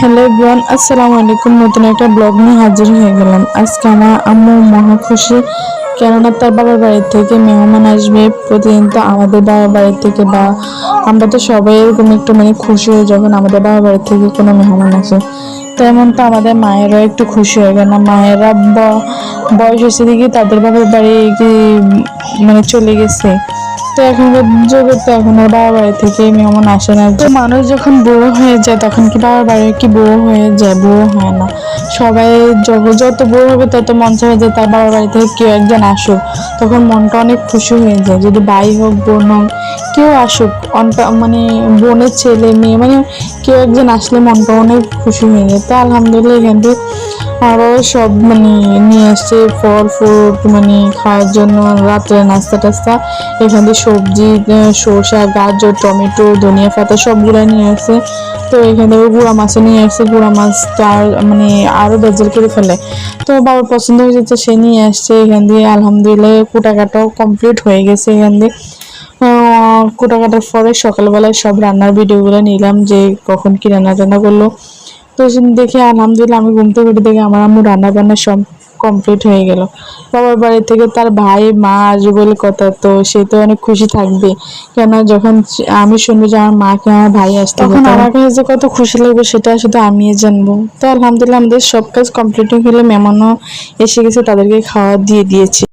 Hello everyone, আসসালামু আলাইকুম। নতুন একটা ব্লগ নিয়ে হাজির হয়ে গেলাম। আজকে আমার আম্মু মহা খুশি, কেননা তার বাবার বাড়ির থেকে মেহমান আসবে। প্রতিদিন তো আমাদের বাবার বাড়ির থেকে বা আমরা তো সবাই এরকম একটু খুশি হই যখন আমাদের বাবার বাড়ির থেকে কোনো মেহমান আসে। তেমন তো আমাদের মায়েরাও একটু খুশি হয়, কেন মায়েরা বয়স হয়েছে দেখি তাদের বাবার বাড়ি কি চলে গেছে। তো এখনকার যুগে তো এখন আর বাবার বাড়ি থেকে মেহমান আসে না। তো মানুষ যখন বুড়ো হয়ে যায় তখন কি বাবার বাড়ি কি বুড়ো হয়ে যায়? বুড়ো হয় না। সবাই যত বুড়ো হবে তত মন চায় যে তার বাবার বাড়ি থেকে কেউ একজন আসুক, তখন মনটা অনেক খুশি হয়ে যায়। যদি ভাই হোক বোন হোক কেউ আসুক, বোনের ছেলে মেয়ে কেউ একজন আসলে মনটা অনেক খুশি হয়ে যায়। তো আলহামদুলিল্লাহ এখান থেকে আরও সব নিয়ে আসছে ফল ফ্রুট খাওয়ার জন্য রাত্রে নাস্তা টাস্তা। এখান থেকে সবজি, শসা, গাজর, টমেটো, ধনিয়া পাতা সবগুলো নিয়ে আসছে। তো এখান থেকে গুঁড়া মাছও নিয়ে আসছে। গুঁড়া মাছ তো আর আরও বেজার করে ফেলে। তো বাবার পছন্দ হয়ে যাচ্ছে, সে নিয়ে আসছে। এখান দিয়ে আলহামদুলিল্লাহ কুটাকাটাও কমপ্লিট হয়ে গেছে। এখান দিয়ে কুটা কাটার পরে সকালবেলায় সব রান্নার ভিডিওগুলো নিলাম, যে কখন কি রান্না করলো। তো দেখে আলহামদুলিল্লাহ আমি ঘুম থেকে উঠে দেখে আমার আম্মু রান্না বান্না সব কমপ্লিট হয়ে গেল। বাবার বাড়ি থেকে তার ভাই মা আসবে বলে কথা, তো সে তো অনেক খুশি থাকবে। কেন যখন আমি শুনবো যে আমার মাকে আমার ভাই আসতে, তখন আমার কাছে যে কত খুশি লাগবে সেটা শুধু আমি জানবো। তো আলহামদুলিল্লাহ আমাদের সব কাজ কমপ্লিট হয়ে গেলে মেহমানও এসে গেছে, তাদেরকে খাওয়া দিয়ে দিয়েছি।